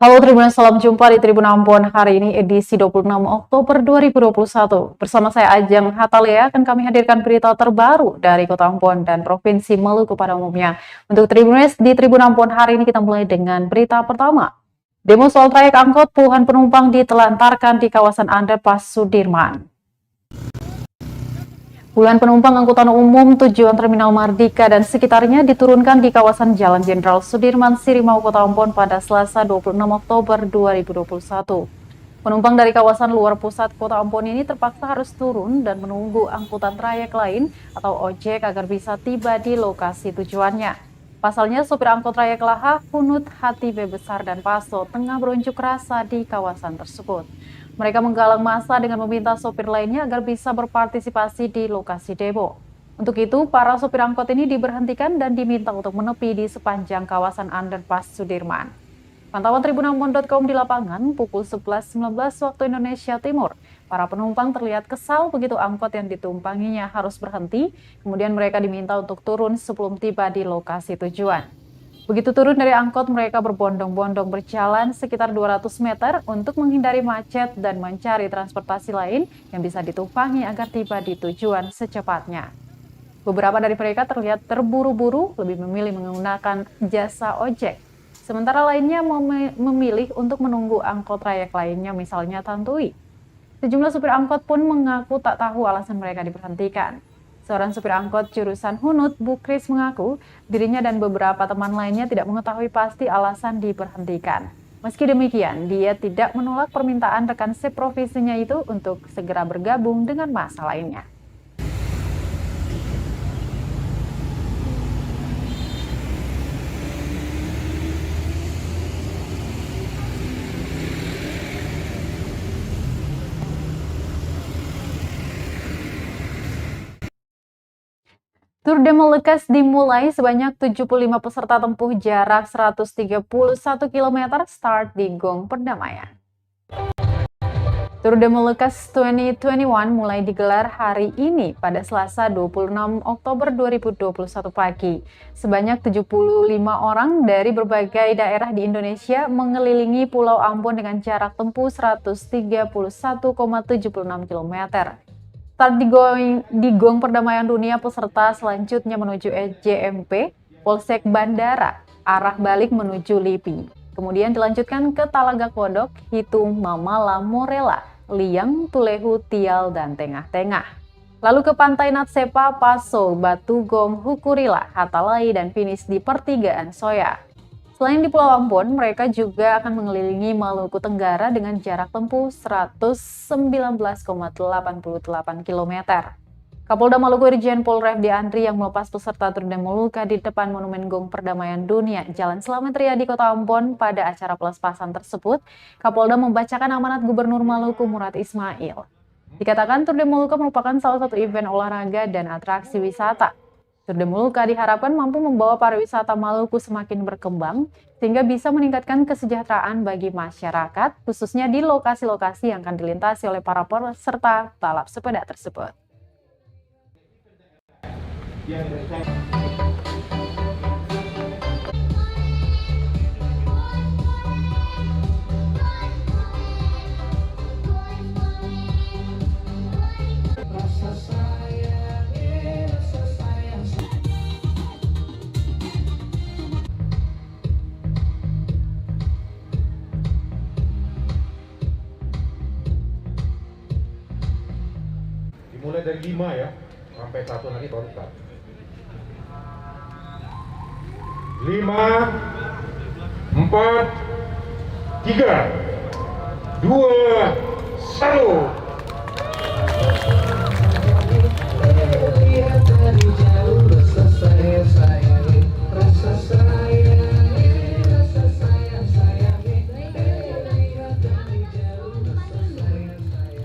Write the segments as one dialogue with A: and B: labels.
A: Halo Tribun, salam jumpa di Tribun Ambon hari ini edisi 26 Oktober 2021. Bersama saya Ajeng Hatalea akan kami hadirkan berita terbaru dari Kota Ambon dan Provinsi Maluku pada umumnya. Untuk Tribuners di Tribun Ambon hari ini kita mulai dengan berita pertama. Demo soal trayek angkot puluhan penumpang ditelantarkan di kawasan Underpass Sudirman. Puluhan penumpang angkutan umum tujuan Terminal Mardika dan sekitarnya diturunkan di kawasan Jalan Jenderal Sudirman, Sirimau, Kota Ambon pada Selasa 26 Oktober 2021. Penumpang dari kawasan luar pusat Kota Ambon ini terpaksa harus turun dan menunggu angkutan trayek lain atau ojek agar bisa tiba di lokasi tujuannya. Pasalnya, sopir angkot trayek Laha, Hunut, Hatibe Besar, dan Paso tengah berunjuk rasa di kawasan tersebut. Mereka menggalang massa dengan meminta sopir lainnya agar bisa berpartisipasi di lokasi demo. Untuk itu, para sopir angkot ini diberhentikan dan diminta untuk menepi di sepanjang kawasan Underpass Sudirman. Pantauan tribunambon.com di lapangan pukul 11.19 waktu Indonesia Timur. Para penumpang terlihat kesal begitu angkot yang ditumpanginya harus berhenti, kemudian mereka diminta untuk turun sebelum tiba di lokasi tujuan. Begitu turun dari angkot, mereka berbondong-bondong berjalan sekitar 200 meter untuk menghindari macet dan mencari transportasi lain yang bisa ditumpangi agar tiba di tujuan secepatnya. Beberapa dari mereka terlihat terburu-buru, lebih memilih menggunakan jasa ojek. Sementara lainnya memilih untuk menunggu angkot trayek lainnya, misalnya Tantui. Sejumlah supir angkot pun mengaku tak tahu alasan mereka diberhentikan. Seorang supir angkot jurusan Hunut, Bukris, mengaku dirinya dan beberapa teman lainnya tidak mengetahui pasti alasan diberhentikan. Meski demikian, dia tidak menolak permintaan rekan seprofesinya itu untuk segera bergabung dengan massa lainnya. Tour de Molucas dimulai sebanyak 75 peserta tempuh jarak 131 km start di Gong Perdamaian. Tour de Molucas 2021 mulai digelar hari ini pada Selasa 26 Oktober 2021 pagi. Sebanyak 75 orang dari berbagai daerah di Indonesia mengelilingi Pulau Ambon dengan jarak tempuh 131,76 km. Start di Gong Perdamaian Dunia, peserta selanjutnya menuju JMP, Polsek Bandara, arah balik menuju Lipi. Kemudian dilanjutkan ke Talaga Kodok, Hitung, Mamala, Morela, Liang, Tulehu, Tial, dan Tengah-Tengah. Lalu ke Pantai Natsepa, Paso, Batugong, Hukurila, Hatalai, dan finish di Pertigaan Soya. Selain di Pulau Ambon, mereka juga akan mengelilingi Maluku Tenggara dengan jarak tempuh 119,88 km. Kapolda Maluku Irjen Pol Refdi Andri yang melepas peserta Tour de Molucca di depan Monumen Gong Perdamaian Dunia Jalan Slamet Riyadi di Kota Ambon pada acara pelepasan tersebut, Kapolda membacakan amanat Gubernur Maluku Murad Ismail. Dikatakan Tour de Molucca merupakan salah satu event olahraga dan atraksi wisata. Tour de Molucca diharapkan mampu membawa pariwisata Maluku semakin berkembang sehingga bisa meningkatkan kesejahteraan bagi masyarakat, khususnya di lokasi-lokasi yang akan dilintasi oleh para peserta balap sepeda tersebut.
B: Dimulai dari 5 ya, sampai 1 nanti baru start. 5, 4, 3, 2, 1.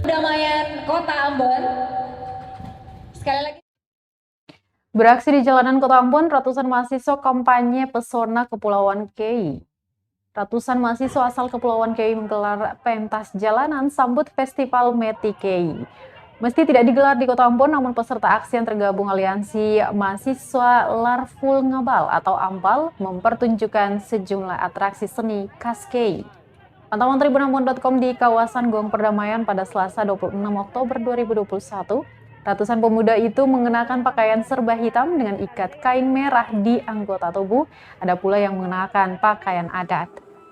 C: Perdamaian Kota Ambon. Sekali lagi.
A: Beraksi di jalanan Kota Ambon, ratusan mahasiswa kampanye Pesona Kepulauan Kei. Ratusan mahasiswa asal Kepulauan Kei menggelar pentas jalanan sambut Festival Meti Kei. Meski tidak digelar di Kota Ambon, namun peserta aksi yang tergabung Aliansi Mahasiswa Larful Ngabal atau AMPAL mempertunjukkan sejumlah atraksi seni khas Kei. Pantauan tribunambon.com di kawasan Gong Perdamaian pada Selasa 26 Oktober 2021, ratusan pemuda itu mengenakan pakaian serba hitam dengan ikat kain merah di anggota tubuh, ada pula yang mengenakan pakaian adat.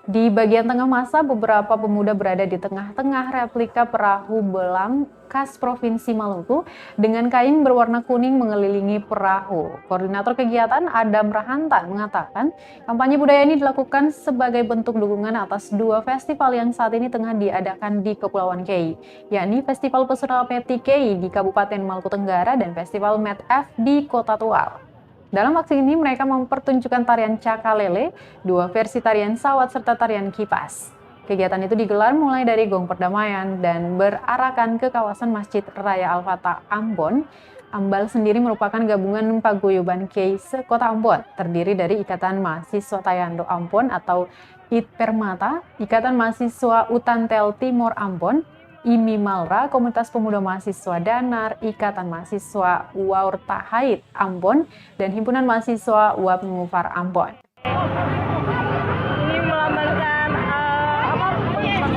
A: Di bagian tengah masa, beberapa pemuda berada di tengah-tengah replika perahu belang khas Provinsi Maluku dengan kain berwarna kuning mengelilingi perahu. Koordinator kegiatan Adam Rahantan mengatakan, kampanye budaya ini dilakukan sebagai bentuk dukungan atas dua festival yang saat ini tengah diadakan di Kepulauan Kei, yakni Festival Pesona Meti Kei di Kabupaten Maluku Tenggara dan Festival Met F di Kota Tual. Dalam aksi ini mereka mempertunjukkan tarian cakalele, dua versi tarian sawat serta tarian kipas. Kegiatan itu digelar mulai dari Gong Perdamaian dan berarakan ke kawasan Masjid Raya Al-Fatah Ambon. Ambal sendiri merupakan gabungan paguyuban Kei se-Kota Ambon, terdiri dari Ikatan Mahasiswa Tayando Ambon atau ITPERMATA, Ikatan Mahasiswa Utantel Timur Ambon, IMI Malra, Komunitas Pemuda Mahasiswa Danar, Ikatan Mahasiswa Waur Tahait Ambon, dan Himpunan Mahasiswa Uap Ngufar Ambon.
D: Ini melambangkan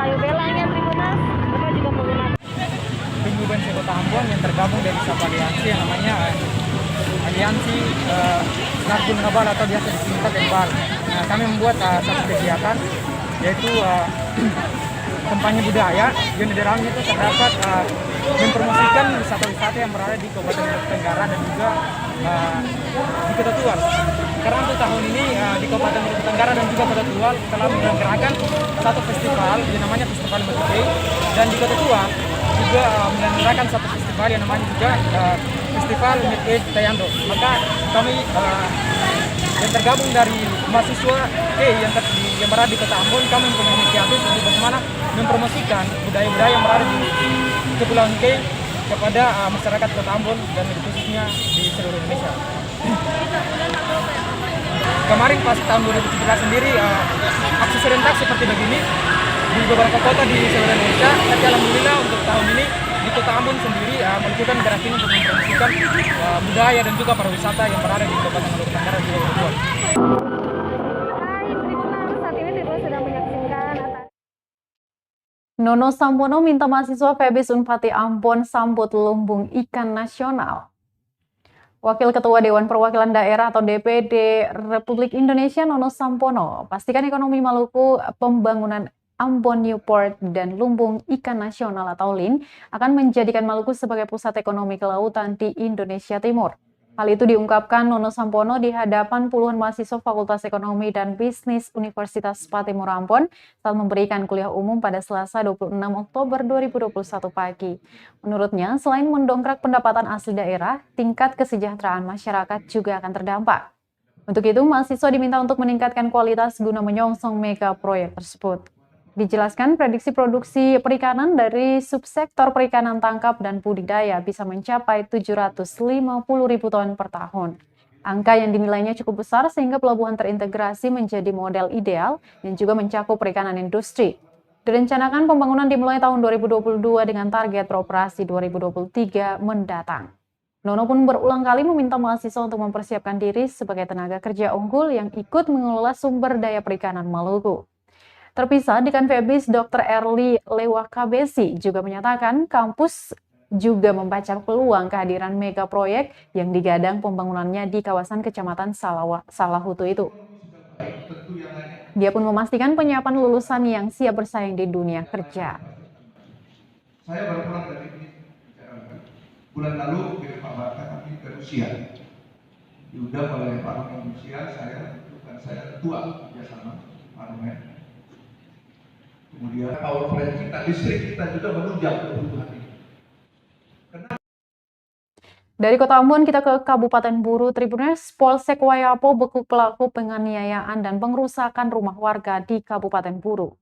D: kayu belangnya Tribunas, mereka juga menggunakan
E: paguyuban se-Kota Ambon yang tergabung dari satu aliansi yang namanya Aliansi Narbun Ngabal atau biasa disingkat Embal. Nah, kami membuat satu kegiatan yaitu kampanye budaya yang di dalamnya itu terdapat mempromosikan wisata-wisata yang berada di Kabupaten Maluku Tenggara dan juga di Kota Tual. Karena untuk tahun ini di Kabupaten Maluku Tenggara dan juga Kota Tual telah menyelenggarakan satu festival yang namanya Festival Meti Kei, dan di Kota Tual juga menyelenggarakan satu festival yang namanya juga Festival Meti Kei Tayando. Maka kami yang tergabung dari mahasiswa Kei yang berada di Kota Ambon, kami mempunyai inisiatif untuk bagaimana mempromosikan budaya-budaya yang berada di Kepulauan Kei kepada masyarakat Kota Ambon dan khususnya di seluruh Indonesia. Kemarin pas tahun 2017 sendiri aksi serentak seperti begini di beberapa kota di seluruh Indonesia, tapi alhamdulillah untuk tahun ini di Kota Ambon sendiri melakukan gerakan ini untuk mempromosikan budaya dan juga pariwisata yang berada di Kabupaten Maluku Tenggara dan juga Kota Tual.
D: saat ini Tribunas sedang menyaksikan
A: Nono Sampono minta mahasiswa FEBIS Unpati Ambon sambut lumbung ikan nasional. Wakil Ketua Dewan Perwakilan Daerah atau DPD Republik Indonesia Nono Sampono pastikan ekonomi Maluku, pembangunan Ambon Newport dan lumbung ikan nasional atau LIN akan menjadikan Maluku sebagai pusat ekonomi kelautan di Indonesia Timur. Hal itu diungkapkan Nono Sampono di hadapan puluhan mahasiswa Fakultas Ekonomi dan Bisnis Universitas Patimura Ambon saat memberikan kuliah umum pada Selasa 26 Oktober 2021 pagi. Menurutnya, selain mendongkrak pendapatan asli daerah, tingkat kesejahteraan masyarakat juga akan terdampak. Untuk itu, mahasiswa diminta untuk meningkatkan kualitas guna menyongsong mega proyek tersebut. Dijelaskan prediksi produksi perikanan dari subsektor perikanan tangkap dan budidaya bisa mencapai 750.000 ton per tahun. Angka yang dinilainya cukup besar sehingga pelabuhan terintegrasi menjadi model ideal yang juga mencakup perikanan industri. Direncanakan pembangunan dimulai tahun 2022 dengan target beroperasi 2023 mendatang. Nono pun berulang kali meminta mahasiswa untuk mempersiapkan diri sebagai tenaga kerja unggul yang ikut mengelola sumber daya perikanan Maluku. Terpisah, Dekan FEBIS Dr. Erli Lewakabesi juga menyatakan kampus juga membaca peluang kehadiran mega proyek yang digadang pembangunannya di kawasan Kecamatan Salahutu itu. Dia pun memastikan penyiapan lulusan yang siap bersaing di dunia kerja.
F: Saya baru pulang dari bulan lalu dengan Pak Barta kami ke Rusia. Diundang oleh Parlemen Rusia, saya ketua kerjasama Parlemen. Kemudian power plant kita, listrik kita juga menunjang kebutuhan ini.
A: Dari Kota Ambon kita ke Kabupaten Buru. Tribunas, Polsek Wayapo bekuk pelaku penganiayaan dan pengrusakan rumah warga di Kabupaten Buru.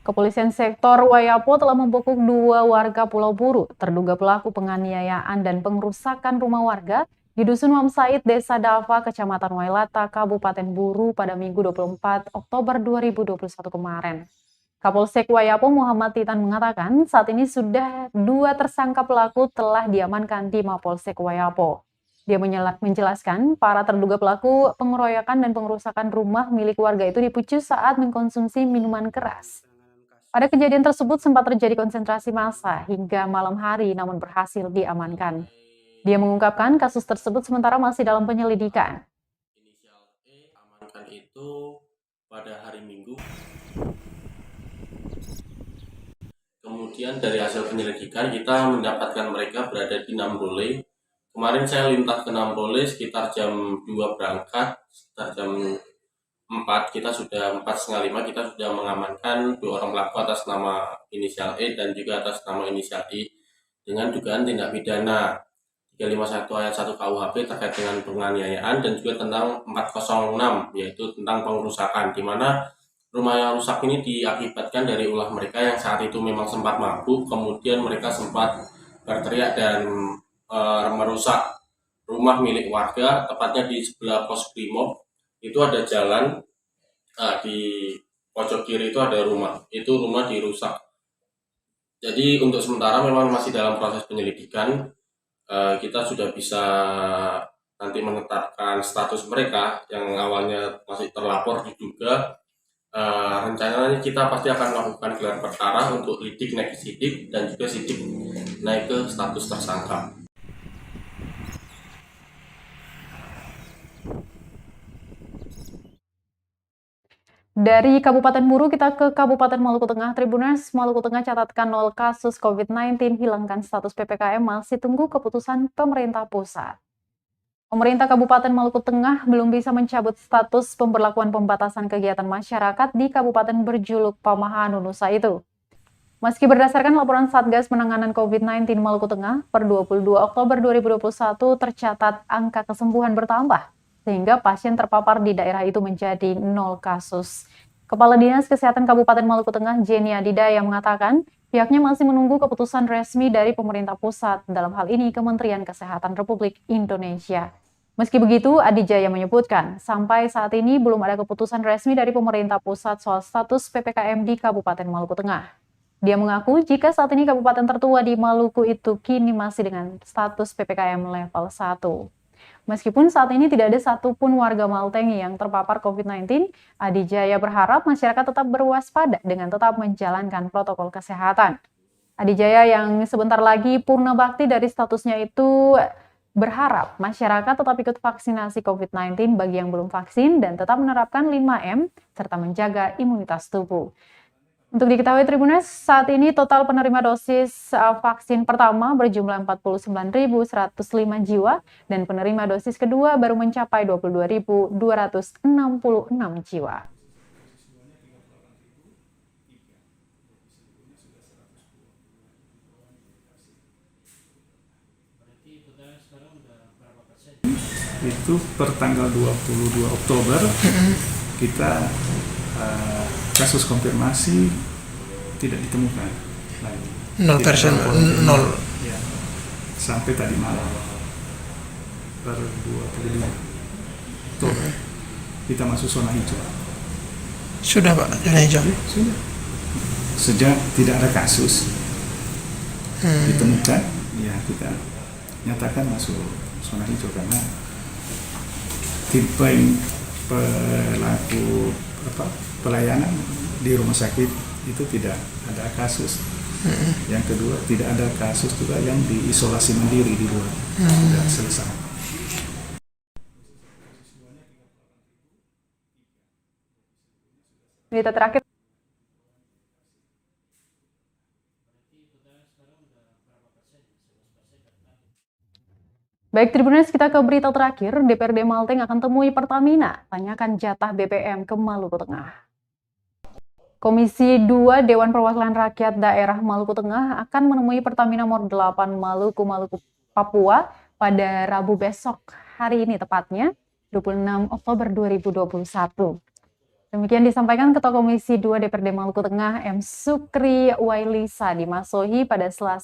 A: Kepolisian sektor Wayapo telah membekuk 2 warga Pulau Buru terduga pelaku penganiayaan dan pengrusakan rumah warga di Dusun Mamsait, Desa Dava, Kecamatan Wailata, Kabupaten Buru pada Minggu 24 Oktober 2021 kemarin. Kapolsek Wayapo Muhammad Titan mengatakan saat ini sudah 2 tersangka pelaku telah diamankan di Mapolsek Wayapo. Dia menjelaskan para terduga pelaku pengeroyokan dan pengerusakan rumah milik warga itu dipicu saat mengkonsumsi minuman keras. Pada kejadian tersebut sempat terjadi konsentrasi massa hingga malam hari namun berhasil diamankan. Dia mengungkapkan kasus tersebut sementara masih dalam penyelidikan.
G: Inisial E amankan itu pada hari Minggu. Kemudian dari hasil penyelidikan kita mendapatkan mereka berada di Namrole. Kemarin saya lintas ke Namrole sekitar jam 2 berangkat, sekitar jam 4 kita sudah 4:30 kita sudah mengamankan 2 orang pelaku atas nama inisial E dan juga atas nama inisial I dengan dugaan tindak pidana 351 ayat 1 KUHP terkait dengan penganiayaan dan juga tentang 406 yaitu tentang pengerusakan, di mana rumah yang rusak ini diakibatkan dari ulah mereka yang saat itu memang sempat mabuk, kemudian mereka sempat berteriak dan merusak rumah milik warga, tepatnya di sebelah pos Brimob. Itu ada jalan, di pojok kiri itu ada rumah, itu rumah dirusak. Jadi untuk sementara memang masih dalam proses penyelidikan. Kita sudah bisa nanti menetapkan status mereka yang awalnya masih terlapor diduga. Rencananya kita pasti akan melakukan gelar perkara untuk lidik naik ke sidik dan juga sidik naik ke status tersangka.
A: Dari Kabupaten Buru kita ke Kabupaten Maluku Tengah. Tribuners, Maluku Tengah catatkan 0 kasus COVID-19, hilangkan status PPKM, masih tunggu keputusan pemerintah pusat. Pemerintah Kabupaten Maluku Tengah belum bisa mencabut status pemberlakuan pembatasan kegiatan masyarakat di Kabupaten berjuluk Pamahanu Nusa itu. Meski berdasarkan laporan Satgas Penanganan COVID-19 Maluku Tengah, per 22 Oktober 2021 tercatat angka kesembuhan bertambah, sehingga pasien terpapar di daerah itu menjadi 0 kasus. Kepala Dinas Kesehatan Kabupaten Maluku Tengah, Jenny Adidaya mengatakan, pihaknya masih menunggu keputusan resmi dari pemerintah pusat, dalam hal ini Kementerian Kesehatan Republik Indonesia. Meski begitu, Adijaya menyebutkan, sampai saat ini belum ada keputusan resmi dari pemerintah pusat soal status PPKM di Kabupaten Maluku Tengah. Dia mengaku jika saat ini kabupaten tertua di Maluku itu kini masih dengan status PPKM level 1. Meskipun saat ini tidak ada satupun warga Maltengi yang terpapar COVID-19, Adijaya berharap masyarakat tetap berwaspada dengan tetap menjalankan protokol kesehatan. Adijaya yang sebentar lagi purna bakti dari statusnya itu berharap masyarakat tetap ikut vaksinasi COVID-19 bagi yang belum vaksin dan tetap menerapkan 5M serta menjaga imunitas tubuh. Untuk diketahui Tribuners, saat ini total penerima dosis vaksin pertama berjumlah 49.105 jiwa dan penerima dosis kedua baru mencapai 22.266 jiwa.
H: Itu per tanggal 22 Oktober kita kasus konfirmasi tidak ditemukan lagi.
I: 0%,
H: ya, sampai tadi malam per 25 Oktober kita masuk zona hijau.
I: Sudah Pak, zona hijau.
H: Sudah. Sejak tidak ada kasus ditemukan, ya kita nyatakan masuk zona hijau karena tipe pelaku pelayanan di rumah sakit itu tidak ada kasus. Yang kedua, tidak ada kasus juga yang diisolasi mandiri di luar. Sudah selesai.
A: Berita terakhir. Baik Tribuners, kita ke berita terakhir. DPRD Malteng akan temui Pertamina, tanyakan jatah BBM ke Maluku Tengah. Komisi 2 Dewan Perwakilan Rakyat Daerah Maluku Tengah akan menemui Pertamina Nomor 8 Maluku, Papua pada Rabu besok, hari ini tepatnya, 26 Oktober 2021. Demikian disampaikan Ketua Komisi 2 DPRD Maluku Tengah, M. Sukri Wailisa di Masohi pada Selasa